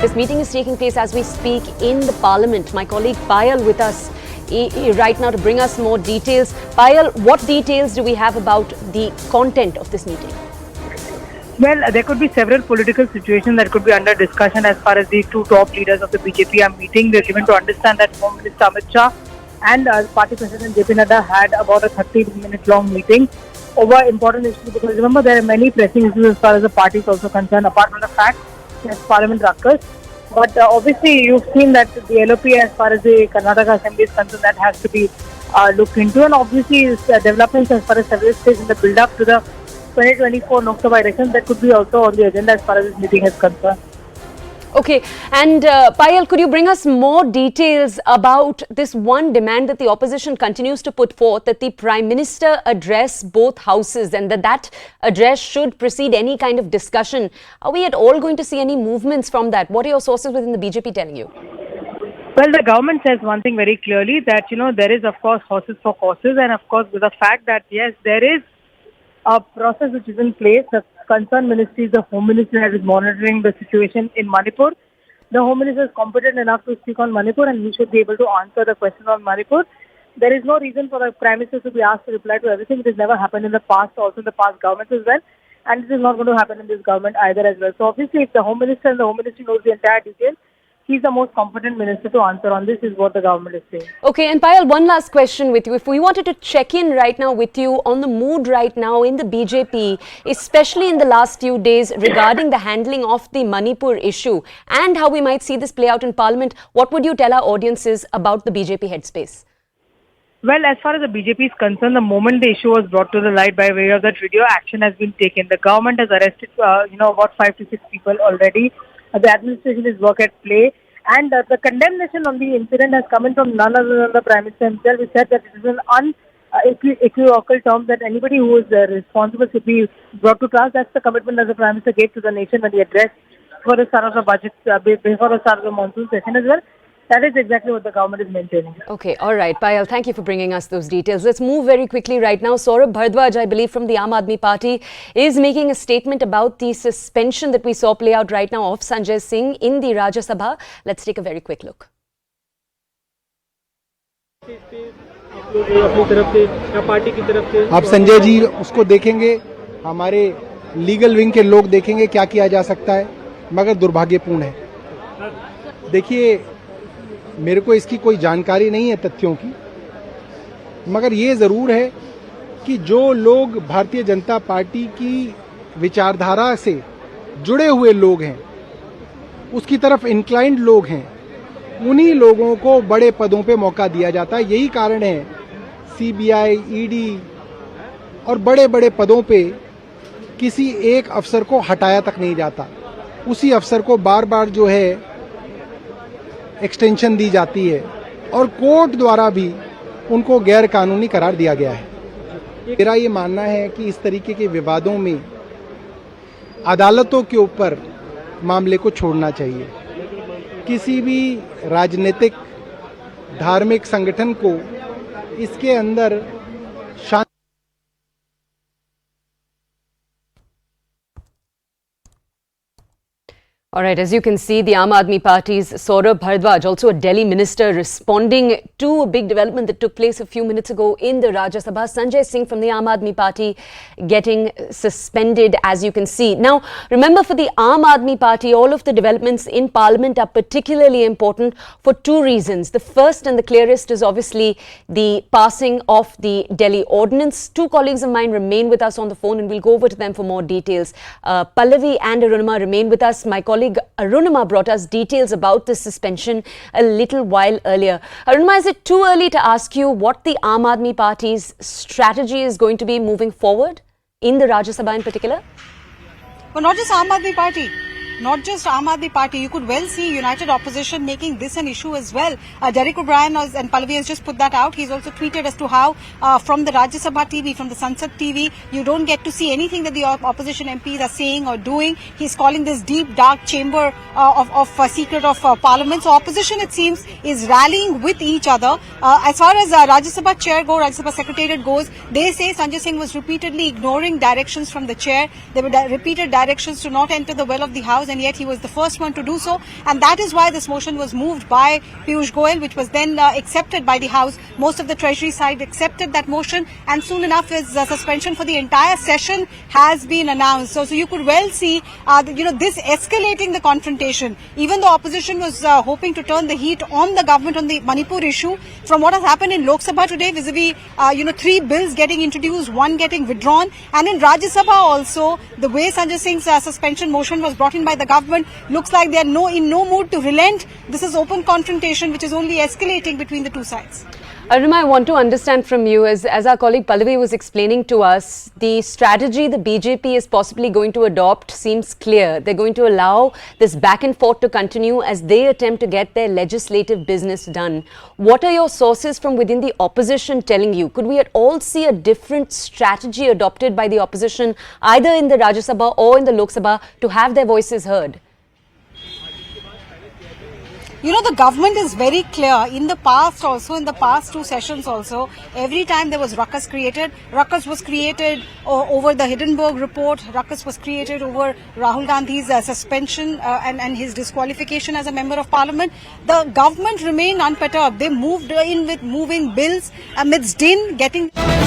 This meeting is taking place as we speak in the Parliament. My colleague Payal with us right now to bring us more details. Payal, what details do we have about the content of this meeting? Well, there could be several political situations that could be under discussion as far as the two top leaders of the BJP are meeting. They're given to understand that Home Minister Amit Shah and Party President JP Nadda had about a 30-minute long meeting over important issues, because remember there are many pressing issues as far as the party is also concerned, apart from the fact that Parliament ruckus. But obviously you've seen that the LOP as far as the Karnataka Assembly is concerned, that has to be looked into, and obviously developments as far as several states in the build-up to the 2024 Lok Sabha elections, that could be also on the agenda as far as this meeting is concerned. Okay, and Payal, could you bring us more details about this one demand that the opposition continues to put forth, that the Prime Minister address both houses and that address should precede any kind of discussion? Are we at all going to see any movements from that? What are your sources within the BJP telling you? Well, the government says one thing very clearly, that there is of course horses for courses, and of course with the fact that yes, there is a process which is in place. The concerned ministry is the Home Ministry that is monitoring the situation in Manipur. The Home Minister is competent enough to speak on Manipur, and he should be able to answer the question on Manipur. There is no reason for the Prime Minister to be asked to reply to everything. It has never happened in the past, also in the past governments as well, and it is not going to happen in this government either as well. So obviously if the Home Minister and the Home Ministry knows the entire detail, he's the most competent minister to answer on this, is what the government is saying. Okay, and Payal, one last question with you. If we wanted to check in right now with you on the mood right now in the BJP, especially in the last few days regarding the handling of the Manipur issue and how we might see this play out in Parliament, what would you tell our audiences about the BJP headspace? Well, as far as the BJP is concerned, the moment the issue was brought to the light by way of that video, action has been taken. The government has arrested, about 5 to 6 people already. The administration is work at play, and the condemnation on the incident has come in from none other than the Prime Minister himself. He said that it is an unequivocal term that anybody who is responsible should be brought to task. That's the commitment that the Prime Minister gave to the nation when he addressed before the start of the budget, before the start of the monsoon session as well. That is exactly what the government is maintaining. Okay, all right. Payal, thank you for bringing us those details. Let's move very quickly right now. Saurabh Bhardwaj, I believe from the Aam Aadmi Party, is making a statement about the suspension that we saw play out right now of Sanjay Singh in the Rajya Sabha. Let's take a very quick look. आप संजय जी उसको देखेंगे, हमारे legal wing के लोग देखेंगे क्या किया जा सकता है, मगर दुर्भाग्यपूर्ण है. देखिए, मेरे को इसकी कोई जानकारी नहीं है तथ्यों की, मगर ये जरूर है कि जो लोग भारतीय जनता पार्टी की विचारधारा से जुड़े हुए लोग हैं, उसकी तरफ इंक्लाइंड लोग हैं, उन्हीं लोगों को बड़े पदों पे मौका दिया जाता है. यही कारण है सीबीआई, ईडी और बड़े बड़े पदों पे किसी एक अफसर को हटाया तक नहीं जाता. उसी अफसर को बार बार जो है एक्सटेंशन दी जाती है और कोर्ट द्वारा भी उनको गैर कानूनी करार दिया गया है. मेरा ये मानना है कि इस तरीके के विवादों में अदालतों के ऊपर मामले को छोड़ना चाहिए. किसी भी राजनीतिक धार्मिक संगठन को इसके अंदर शांति. All right, as you can see, the Aam Aadmi Party's Saurabh Bhardwaj, also a Delhi minister, responding to a big development that took place a few minutes ago in the Rajya Sabha. Sanjay Singh from the Aam Aadmi Party getting suspended, as you can see. Now, remember, for the Aam Aadmi Party, all of the developments in Parliament are particularly important for two reasons. The first and the clearest is obviously the passing of the Delhi Ordinance. Two colleagues of mine remain with us on the phone, and we'll go over to them for more details. Pallavi and Arunima remain with us. My colleague Arunima brought us details about this suspension a little while earlier. Arunima, is it too early to ask you what the Aam Aadmi Party's strategy is going to be moving forward in the Rajya Sabha in particular? Well, not just Aam Aadmi Party. Not just Aam Aadmi Party, you could well see United Opposition making this an issue as well. Derek O'Brien and Pallavi has just put that out. He's also tweeted as to how from the Rajya Sabha TV, from the Sansad TV, you don't get to see anything that the opposition MPs are saying or doing. He's calling this deep, dark chamber of secret of parliament. So opposition, it seems, is rallying with each other. As far as Rajya Sabha chair goes, Rajya Sabha secretariat goes, they say Sanjay Singh was repeatedly ignoring directions from the chair. There were repeated directions to not enter the well of the house. and yet he was the first one to do so. And that is why this motion was moved by Piyush Goyal, which was then accepted by the House. Most of the Treasury side accepted that motion, and soon enough his suspension for the entire session has been announced. So you could well see, this escalating the confrontation. Even the opposition was hoping to turn the heat on the government on the Manipur issue. From what has happened in Lok Sabha today, vis-a-vis, 3 bills getting introduced, 1 getting withdrawn, and in Rajya Sabha also, the way Sanjay Singh's suspension motion was brought in by the government, looks like they are in no mood to relent. This is open confrontation, which is only escalating between the two sides. Arunima, I want to understand from you, as our colleague Pallavi was explaining to us, the strategy the BJP is possibly going to adopt seems clear. They're going to allow this back and forth to continue as they attempt to get their legislative business done. What are your sources from within the opposition telling you? Could we at all see a different strategy adopted by the opposition, either in the Rajya Sabha or in the Lok Sabha, to have their voices heard? The government is very clear. In the past also, in the past 2 sessions also, every time there was ruckus created, ruckus was created over the Hindenburg report, ruckus was created over Rahul Gandhi's suspension and his disqualification as a member of parliament. The government remained unperturbed. They moved in with moving bills amidst din, getting